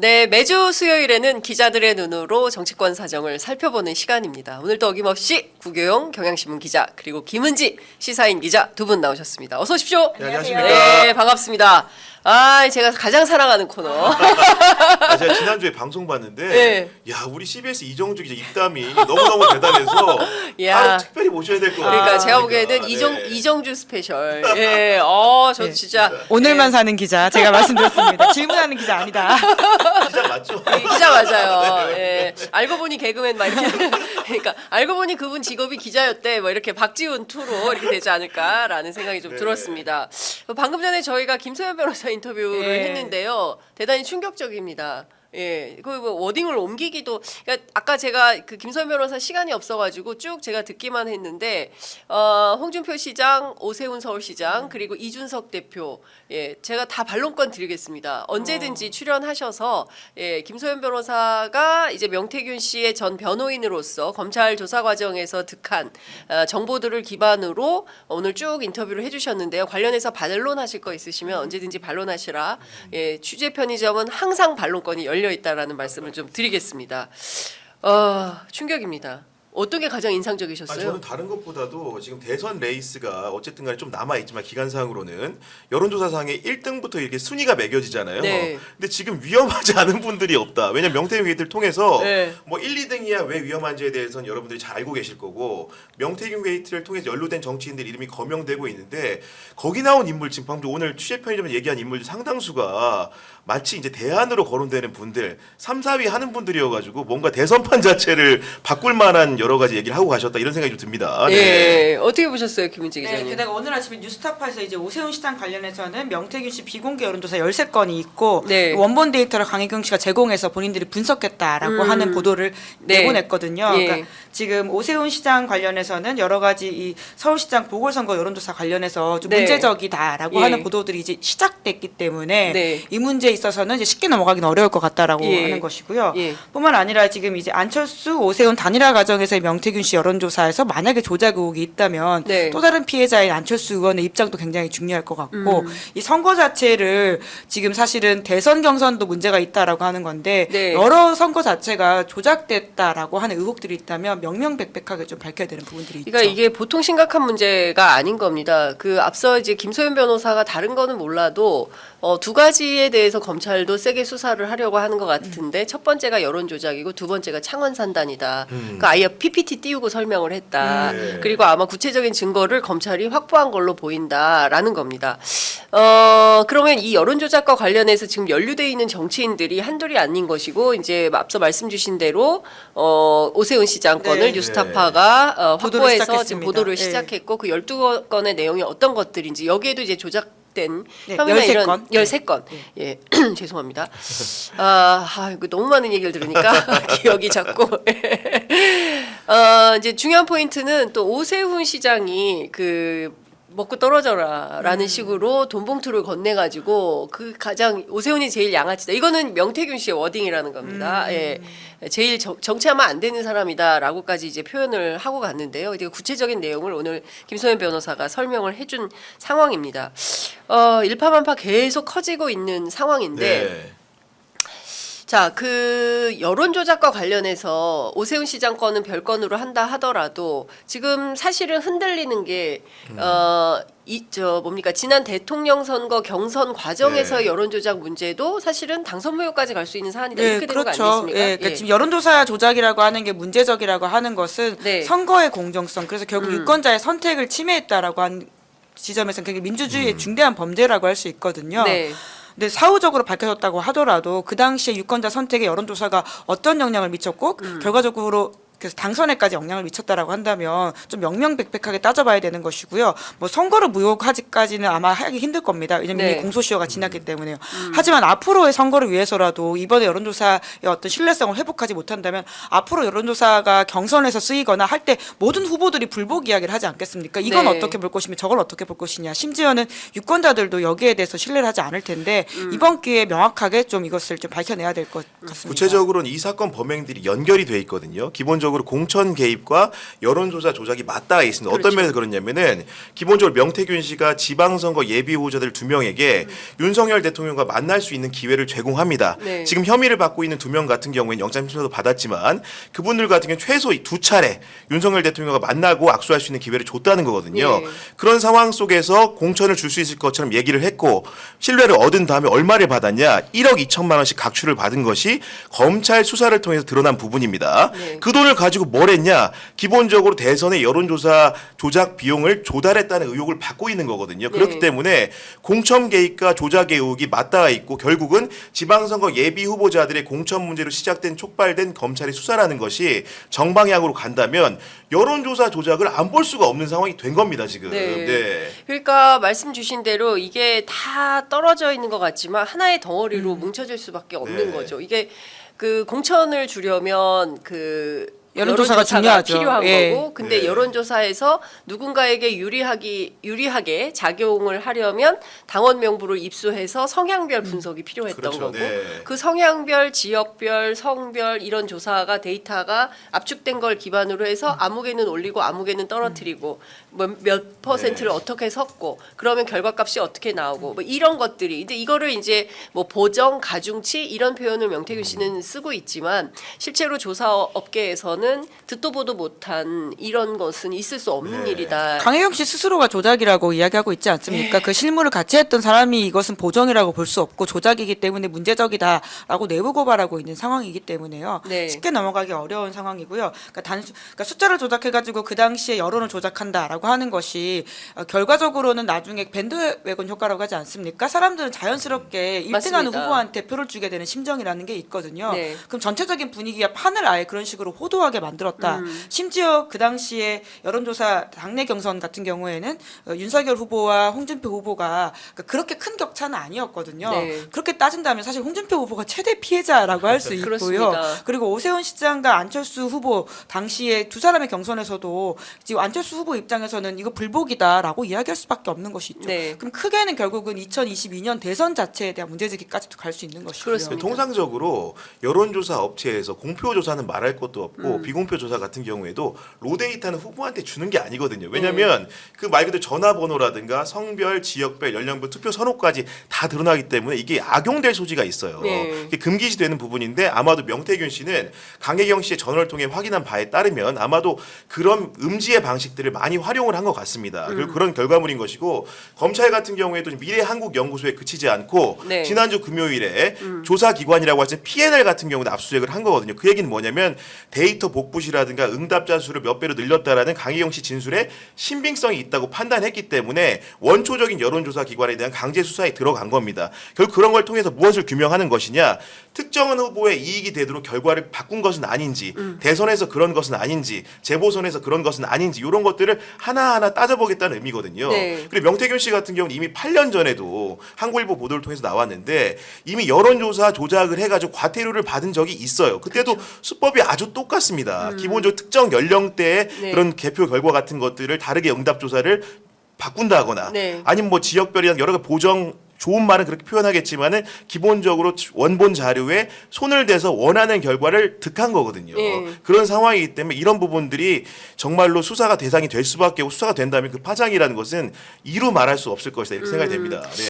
네, 매주 수요일에는 기자들의 눈으로 정치권 사정을 살펴보는 시간입니다. 오늘도 어김없이 구교용 경향신문 기자 그리고 김은지 시사인 기자 두 분 나오셨습니다. 어서 오십시오. 네, 안녕하십니까. 네, 반갑습니다. 아, 제가 가장 사랑하는 코너. 제가 지난주에 방송 봤는데 네. 야 우리 CBS 이정주 기자 입담이 너무너무 대단해서 야. 따로 특별히 모셔야 될 것 같아요. 그러니까 제가 보기에는 네. 이정주 스페셜. 예, 저 네. 진짜 오늘만 사는 기자 제가 말씀드렸습니다. 질문하는 기자 아니다. 기자 맞죠? 기자 맞아요. 예. 알고 보니 개그맨 막 이렇게. 그러니까 알고 보니 그분 직업이 기자였대. 뭐 이렇게 박지훈 투로 이렇게 되지 않을까라는 생각이 좀 네. 들었습니다. 방금 전에 저희가 김소연 변호사 인터뷰를 네. 했는데요. 대단히 충격적입니다. 예, 그 뭐 워딩을 옮기기도. 그러니까 아까 제가 그 김소연 변호사 시간이 없어가지고 쭉 제가 듣기만 했는데 홍준표 시장, 오세훈 서울시장 그리고 이준석 대표, 예, 제가 다 반론권 드리겠습니다. 언제든지 출연하셔서 예, 김소연 변호사가 이제 명태균 씨의 전 변호인으로서 검찰 조사 과정에서 득한 정보들을 기반으로 오늘 쭉 인터뷰를 해주셨는데요. 관련해서 반론하실 거 있으시면 언제든지 반론하시라. 예, 취재 편의점은 항상 반론권이 열려 있다라는 말씀을 좀 드리겠습니다. 충격입니다. 어떤 게 가장 인상적이셨어요? 저는 다른 것보다도 지금 대선 레이스가 어쨌든 간에 좀 남아있지만 기간상으로는 여론조사상에 1등부터 이렇게 순위가 매겨지잖아요. 네. 근데 지금 위험하지 않은 분들이 없다. 왜냐면 명태균 게이트를 통해서 네. 뭐 1, 2등이야 왜 위험한지에 대해서는 여러분들이 잘 알고 계실 거고 명태균 게이트를 통해서 연루된 정치인들 이름이 거명되고 있는데 거기 나온 인물 지금 방금 오늘 취재 편의점에서 얘기한 인물들 상당수가 마치 이제 대안으로 거론되는 분들 3, 4위 하는 분들이어가지고 뭔가 대선판 자체를 바꿀 만한 여러 가지 얘기를 하고 가셨다 이런 생각이 좀 듭니다. 예, 어떻게 보셨어요, 김은지 네, 기자님? 게다가 오늘 아침에 뉴스타파에서 이제 오세훈 시장 관련해서는 명태균 씨 비공개 여론조사 13건이 있고 네. 원본 데이터를 강혜경 씨가 제공해서 본인들이 분석했다라고 하는 보도를 네. 내보냈거든요. 예. 그러니까 지금 오세훈 시장 관련해서는 여러 가지 이 서울시장 보궐선거 여론조사 관련해서 좀 네. 문제적이다라고 예. 하는 보도들이 이제 시작됐기 때문에 네. 이 문제에 있어서는 이제 쉽게 넘어가기는 어려울 것 같다라고 예. 하는 것이고요. 예. 뿐만 아니라 지금 이제 안철수 오세훈 단일화 과정에서의 명태균 씨 여론조사에서 만약에 조작 의혹이 있다면 네. 또 다른 피해자인 안철수 의원의 입장도 굉장히 중요할 것 같고 이 선거 자체를 지금 사실은 대선 경선도 문제가 있다라고 하는 건데 네. 여러 선거 자체가 조작됐다라고 하는 의혹들이 있다면 명명백백하게 좀 밝혀야 되는 부분들이 있죠. 그러니까 이게 보통 심각한 문제가 아닌 겁니다. 그 앞서 이제 김소연 변호사가 다른 거는 몰라도 두 가지에 대해서 검찰도 세게 수사를 하려고 하는 것 같은데 첫 번째가 여론 조작이고 두 번째가 창원 산단이다. 그러니까 아예 PPT 띄우고 설명을 했다. 네. 그리고 아마 구체적인 증거를 검찰이 확보한 걸로 보인다라는 겁니다. 그러면 이 여론 조작과 관련해서 지금 연루돼 있는 정치인들이 한둘이 아닌 것이고 이제 앞서 말씀 주신 대로 오세훈 시장 건을 네. 뉴스타파가 보도를 확보해서 지금 시작했습니다. 보도를 네. 시작했고 그 12건의 내용이 어떤 것들인지 여기에도 이제 조작된 네, 혐의나 13건. 이런 13건. 예. 죄송합니다. 이거 너무 많은 얘기를 들으니까 기억이 자꾸. 이제 중요한 포인트는 또 오세훈 시장이 그 먹고 떨어져라라는 식으로 돈 봉투를 건네가지고 그 가장 오세훈이 제일 양아치다. 이거는 명태균 씨의 워딩이라는 겁니다. 예, 제일 정치하면 안 되는 사람이다라고까지 이제 표현을 하고 갔는데요. 이제 구체적인 내용을 오늘 김소연 변호사가 설명을 해준 상황입니다. 일파만파 계속 커지고 있는 상황인데. 네. 자, 그 여론 조작과 관련해서 오세훈 시장 건은 별건으로 한다 하더라도 지금 사실은 흔들리는 게 뭡니까 지난 대통령 선거 경선 과정에서 네. 여론 조작 문제도 사실은 당선 무효까지 갈 수 있는 사안이다 네, 이렇게 되는 그렇죠. 거 아니겠습니까? 예, 그러니까 지금 여론조사 조작이라고 하는 게 문제적이라고 하는 것은 네. 선거의 공정성, 그래서 결국 유권자의 선택을 침해했다라고 한 지점에서는 굉장히 민주주의의 중대한 범죄라고 할 수 있거든요. 네. 근데 사후적으로 밝혀졌다고 하더라도 그 당시에 유권자 선택에 여론조사가 어떤 영향을 미쳤고 결과적으로 그래서 당선에까지 영향을 미쳤다라고 한다면 좀 명명백백하게 따져봐야 되는 것이고요. 뭐 선거를 무효하기까지는 아마 하기 힘들 겁니다. 왜냐하면 네. 이미 공소시효가 지났기 때문에요. 하지만 앞으로의 선거를 위해서라도 이번에 여론조사의 어떤 신뢰성을 회복하지 못한다면 앞으로 여론조사가 경선에서 쓰이거나 할 때 모든 후보들이 불복 이야기를 하지 않겠습니까? 이건 네. 어떻게 볼 것이며 저걸 어떻게 볼 것이냐. 심지어는 유권자들도 여기에 대해서 신뢰를 하지 않을 텐데 이번 기회에 명확하게 좀 이것을 좀 밝혀내야 될 것 같습니다. 구체적으로는 이 사건 범행들이 연결이 돼 있거든요. 기본적으로 기본적으로 공천 개입과 여론조사 조작이 맞닿아 있습니다. 그렇죠. 어떤 면에서 그러냐면은 기본적으로 명태균 씨가 지방선거 예비 후보자들 2명에게 윤석열 대통령과 만날 수 있는 기회를 제공합니다. 네. 지금 혐의를 받고 있는 2명 같은 경우에는 영장심사도 받았지만 그분들 같은 경우는 최소 2차례 윤석열 대통령과 만나고 악수할 수 있는 기회를 줬다는 거거든요. 네. 그런 상황 속에서 공천을 줄 수 있을 것처럼 얘기를 했고 신뢰를 얻은 다음에 얼마를 받았냐? 1억 2천만 원씩 각출을 받은 것이 검찰 수사를 통해서 드러난 부분입니다. 네. 그 돈을 가지고 뭘 했냐? 기본적으로 대선의 여론조사 조작 비용을 조달했다는 의혹을 받고 있는 거거든요. 그렇기 네. 때문에 공천 개입과 조작 의혹이 맞닿아 있고 결국은 지방선거 예비 후보자들의 공천 문제로 시작된 촉발된 검찰의 수사라는 것이 정방향으로 간다면 여론조사 조작을 안 볼 수가 없는 상황이 된 겁니다 지금. 네. 네. 그러니까 말씀 주신 대로 이게 다 떨어져 있는 것 같지만 하나의 덩어리로 뭉쳐질 수밖에 없는 네. 거죠. 이게 그 공천을 주려면 그 여론조사가 중요하죠. 필요한 예. 거고, 근데 네. 여론조사에서 누군가에게 유리하게 작용을 하려면 당원 명부를 입수해서 성향별 분석이 필요했던 그렇죠. 거고, 네. 그 성향별, 지역별, 성별 이런 조사가 데이터가 압축된 걸 기반으로 해서 아무개는 올리고 아무개는 떨어뜨리고 몇 퍼센트를 네. 어떻게 섰고 그러면 결과값이 어떻게 나오고 뭐 이런 것들이 근데 이거를 이제 뭐 보정, 가중치 이런 표현을 명태균 씨는 쓰고 있지만 실제로 조사 업계에서는 듣도 보도 못한 이런 것은 있을 수 없는 네. 일이다. 강혜경 씨 스스로가 조작이라고 이야기하고 있지 않습니까? 그 실무를 같이 했던 사람이 이것은 보정이라고 볼 수 없고 조작이기 때문에 문제적이다라고 내부 고발하고 있는 상황이기 때문에요. 네. 쉽게 넘어가기 어려운 상황이고요. 그러니까 숫자를 조작해가지고 그 당시에 여론을 조작한다라고 하는 것이 결과적으로는 나중에 밴드웨건 효과라고 하지 않습니까? 사람들은 자연스럽게 1등하는 맞습니다. 후보한테 표를 주게 되는 심정이라는 게 있거든요. 네. 그럼 전체적인 분위기가 판을 아예 그런 식으로 호도하게 만들었다. 심지어 그 당시에 여론조사 당내 경선 같은 경우에는 윤석열 후보와 홍준표 후보가 그렇게 큰 격차는 아니었거든요. 네. 그렇게 따진다면 사실 홍준표 후보가 최대 피해자라고 할 수 있고요. 그렇습니다. 그리고 오세훈 시장과 안철수 후보 당시에 두 사람의 경선에서도 지금 안철수 후보 입장에서는 이거 불복이다라고 이야기할 수밖에 없는 것이 있죠. 네. 그럼 크게는 결국은 2022년 대선 자체에 대한 문제제기까지도 갈 수 있는 것이고요. 그렇습니다. 통상적으로 여론조사 업체에서 공표조사는 말할 것도 없고 비공표조사 같은 경우에도 로데이터는 후보한테 주는 게 아니거든요. 왜냐하면 그 말 그대로 전화번호라든가 성별, 지역별, 연령별, 투표 선호까지 다 드러나기 때문에 이게 악용될 소지가 있어요. 네. 이게 금기시되는 부분인데 아마도 명태균 씨는 강혜경 씨의 전화를 통해 확인한 바에 따르면 아마도 그런 음지의 방식들을 많이 활용을 한 것 같습니다. 그리고 그런 결과물인 것이고 검찰 같은 경우에도 미래한국연구소에 그치지 않고 네. 지난주 금요일에 조사기관이라고 하신 PNL 같은 경우도 압수수색을 한 거거든요. 그 얘기는 뭐냐면 데이터 복붙이라든가 응답자 수를 몇 배로 늘렸다라는 강혜경 씨 진술에 신빙성이 있다고 판단했기 때문에 원초적인 여론조사 기관에 대한 강제 수사에 들어간 겁니다. 결국 그런 걸 통해서 무엇을 규명하는 것이냐? 특정한 후보의 이익이 되도록 결과를 바꾼 것은 아닌지, 대선에서 그런 것은 아닌지, 재보선에서 그런 것은 아닌지 이런 것들을 하나하나 따져보겠다는 의미거든요. 네. 그리고 명태균 씨 같은 경우는 이미 8년 전에도 한국일보 보도를 통해서 나왔는데 이미 여론조사 조작을 해가지고 과태료를 받은 적이 있어요. 그때도 수법이 아주 똑같습니다. 기본적으로 특정 연령대의 네. 그런 개표 결과 같은 것들을 다르게 응답 조사를 바꾼다거나 네. 아니면 뭐 지역별이나 여러 가지 보정 좋은 말은 그렇게 표현하겠지만은 기본적으로 원본 자료에 손을 대서 원하는 결과를 득한 거거든요. 네. 그런 상황이기 때문에 이런 부분들이 정말로 수사가 대상이 될 수밖에 없고 수사가 된다면 그 파장이라는 것은 이루 말할 수 없을 것이다 이렇게 생각이 됩니다. 네.